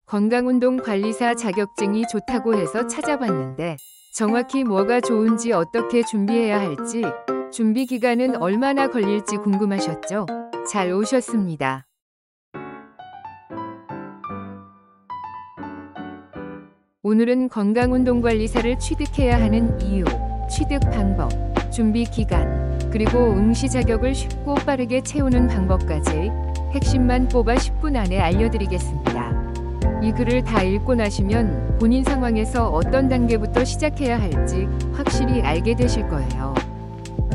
건강운동관리사 자격증이 좋다고 해서 찾아봤는데 정확히 뭐가 좋은지 어떻게 준비해야 할지 준비 기간은 얼마나 걸릴지 궁금하셨죠? 잘 오셨습니다. 오늘은 건강운동관리사를 취득해야 하는 이유, 취득 방법, 준비 기간, 그리고 응시 자격을 쉽고 빠르게 채우는 방법까지 핵심만 뽑아 10분 안에 알려드리겠습니다. 이 글을 다 읽고 나시면 본인 상황에서 어떤 단계부터 시작해야 할지 확실히 알게 되실 거예요.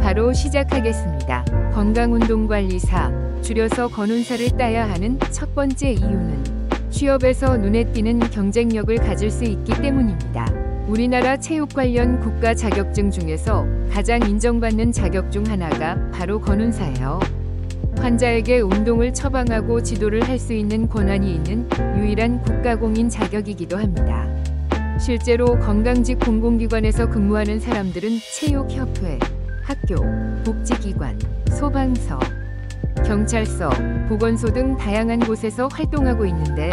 바로 시작하겠습니다. 건강운동관리사, 줄여서 건운사를 따야 하는 첫 번째 이유는 취업에서 눈에 띄는 경쟁력을 가질 수 있기 때문입니다. 우리나라 체육 관련 국가 자격증 중에서 가장 인정받는 자격 중 하나가 바로 건운사예요. 환자에게 운동을 처방하고 지도를 할 수 있는 권한이 있는 유일한 국가공인 자격이기도 합니다. 실제로 건강직 공공기관에서 근무하는 사람들은 체육협회, 학교, 복지기관, 소방서, 경찰서, 보건소 등 다양한 곳에서 활동하고 있는데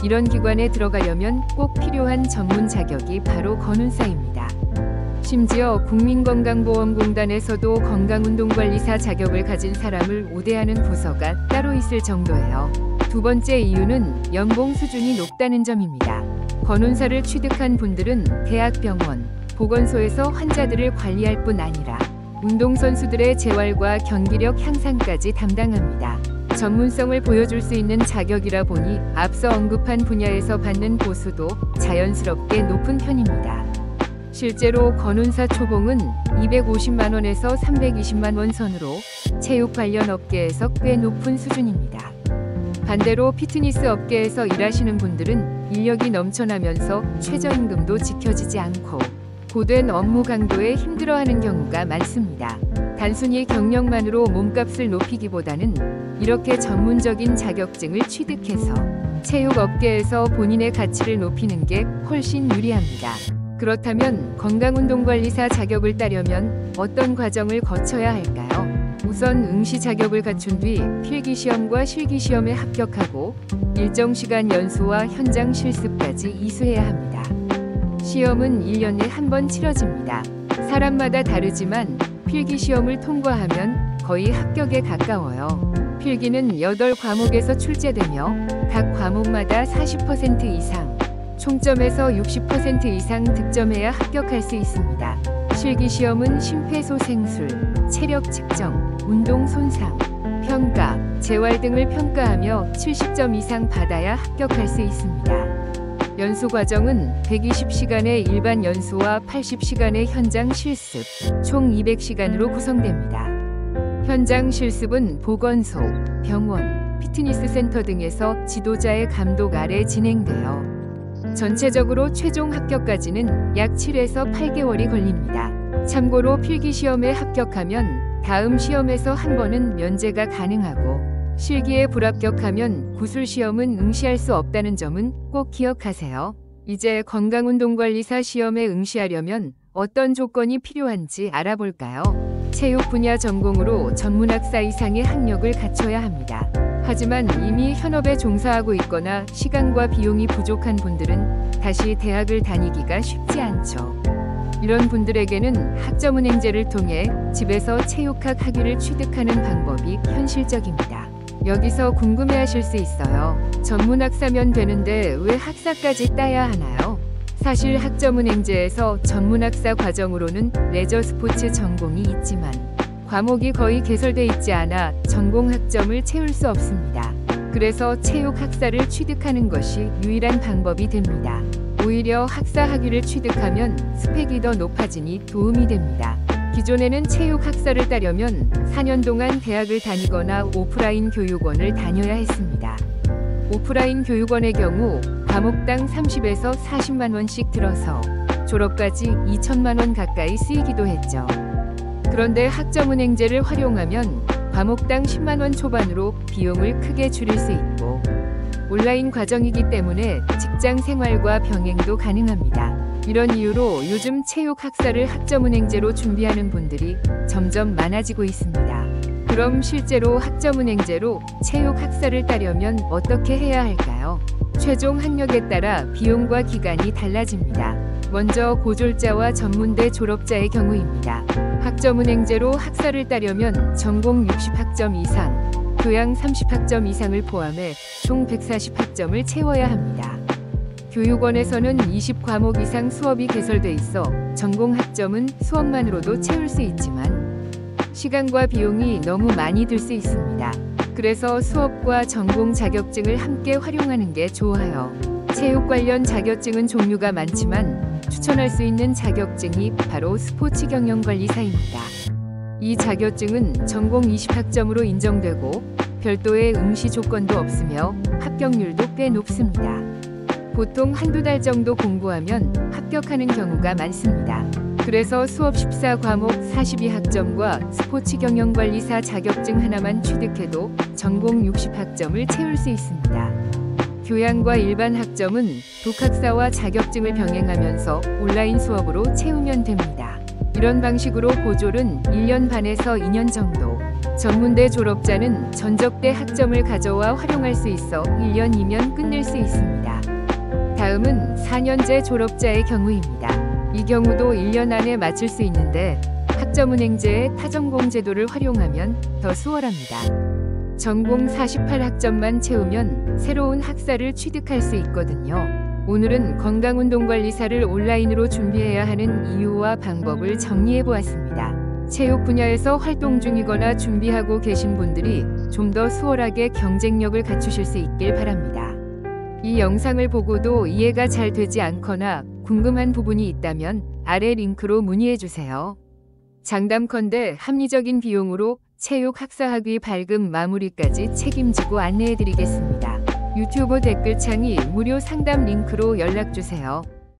이런 기관에 들어가려면 꼭 필요한 전문 자격이 바로 건운사입니다. 심지어 국민건강보험공단에서도 건강운동관리사 자격을 가진 사람을 우대하는 부서가 따로 있을 정도예요. 두 번째 이유는 연봉 수준이 높다는 점입니다. 건운사를 취득한 분들은 대학병원, 보건소에서 환자들을 관리할 뿐 아니라 운동선수들의 재활과 경기력 향상까지 담당합니다. 전문성을 보여줄 수 있는 자격이라 보니 앞서 언급한 분야에서 받는 보수도 자연스럽게 높은 편입니다. 실제로 건운사 초봉은 250만 원에서 320만 원 선으로 체육 관련 업계에서 꽤 높은 수준입니다. 반대로 피트니스 업계에서 일하시는 분들은 인력이 넘쳐나면서 최저임금도 지켜지지 않고 고된 업무 강도에 힘들어하는 경우가 많습니다. 단순히 경력만으로 몸값을 높이기보다는 이렇게 전문적인 자격증을 취득해서 체육업계에서 본인의 가치를 높이는 게 훨씬 유리합니다. 그렇다면 건강운동관리사 자격을 따려면 어떤 과정을 거쳐야 할까요? 우선 응시 자격을 갖춘 뒤 필기시험과 실기시험에 합격하고 일정 시간 연수와 현장 실습까지 이수해야 합니다. 시험은 1년에 한 번 치러집니다. 사람마다 다르지만 필기시험을 통과하면 거의 합격에 가까워요. 필기는 8과목에서 출제되며 각 과목마다 40% 이상, 총점에서 60% 이상 득점해야 합격할 수 있습니다. 실기시험은 심폐소생술, 체력 측정, 운동 손상, 평가, 재활 등을 평가하며 70점 이상 받아야 합격할 수 있습니다. 연수 과정은 120시간의 일반 연수와 80시간의 현장 실습, 총 200시간으로 구성됩니다. 현장 실습은 보건소, 병원, 피트니스 센터 등에서 지도자의 감독 아래 진행되어 전체적으로 최종 합격까지는 약 7에서 8개월이 걸립니다. 참고로 필기시험에 합격하면 다음 시험에서 한 번은 면제가 가능하고 실기에 불합격하면 구술시험은 응시할 수 없다는 점은 꼭 기억하세요. 이제 건강운동관리사 시험에 응시하려면 어떤 조건이 필요한지 알아볼까요? 체육 분야 전공으로 전문학사 이상의 학력을 갖춰야 합니다. 하지만 이미 현업에 종사하고 있거나 시간과 비용이 부족한 분들은 다시 대학을 다니기가 쉽지 않죠. 이런 분들에게는 학점은행제를 통해 집에서 체육학 학위를 취득하는 방법이 현실적입니다. 여기서 궁금해하실 수 있어요. 전문학사면 되는데 왜 학사까지 따야 하나요? 사실 학점은행제에서 전문학사 과정으로는 레저 스포츠 전공이 있지만 과목이 거의 개설돼 있지 않아 전공 학점을 채울 수 없습니다. 그래서 체육 학사를 취득하는 것이 유일한 방법이 됩니다. 오히려 학사 학위를 취득하면 스펙이 더 높아지니 도움이 됩니다. 기존에는 체육 학사를 따려면 4년 동안 대학을 다니거나 오프라인 교육원을 다녀야 했습니다. 오프라인 교육원의 경우 과목당 30에서 40만 원씩 들어서 졸업까지 2천만 원 가까이 쓰이기도 했죠. 그런데 학점은행제를 활용하면 과목당 10만 원 초반으로 비용을 크게 줄일 수 있고 온라인 과정이기 때문에 직장 생활과 병행도 가능합니다. 이런 이유로 요즘 체육 학사를 학점은행제로 준비하는 분들이 점점 많아지고 있습니다. 그럼 실제로 학점은행제로 체육 학사를 따려면 어떻게 해야 할까요? 최종 학력에 따라 비용과 기간이 달라집니다. 먼저 고졸자와 전문대 졸업자의 경우입니다. 학점은행제로 학사를 따려면 전공 60학점 이상, 교양 30학점 이상을 포함해 총 140학점을 채워야 합니다. 교육원에서는 20과목 이상 수업이 개설돼 있어 전공 학점은 수업만으로도 채울 수 있지만 시간과 비용이 너무 많이 들 수 있습니다. 그래서 수업과 전공 자격증을 함께 활용하는 게 좋아요. 체육 관련 자격증은 종류가 많지만 추천할 수 있는 자격증이 바로 스포츠 경영관리사입니다. 이 자격증은 전공 20학점으로 인정되고 별도의 응시 조건도 없으며 합격률도 꽤 높습니다. 보통 한두 달 정도 공부하면 합격하는 경우가 많습니다. 그래서 수업 14과목 42학점과 스포츠 경영관리사 자격증 하나만 취득해도 전공 60학점을 채울 수 있습니다. 교양과 일반 학점은 독학사와 자격증을 병행하면서 온라인 수업으로 채우면 됩니다. 이런 방식으로 고졸은 1년 반에서 2년 정도, 전문대 졸업자는 전적대 학점을 가져와 활용할 수 있어 1년이면 끝낼 수 있습니다. 다음은 4년제 졸업자의 경우입니다. 이 경우도 1년 안에 마칠 수 있는데 학점은행제의 타전공 제도를 활용하면 더 수월합니다. 전공 48학점만 채우면 새로운 학사를 취득할 수 있거든요. 오늘은 건강운동관리사를 온라인으로 준비해야 하는 이유와 방법을 정리해 보았습니다. 체육 분야에서 활동 중이거나 준비하고 계신 분들이 좀 더 수월하게 경쟁력을 갖추실 수 있길 바랍니다. 이 영상을 보고도 이해가 잘 되지 않거나 궁금한 부분이 있다면 아래 링크로 문의해 주세요. 장담컨대 합리적인 비용으로 체육 학사학위 발급 마무리까지 책임지고 안내해 드리겠습니다. 유튜브 댓글창이 무료 상담 링크로 연락 주세요.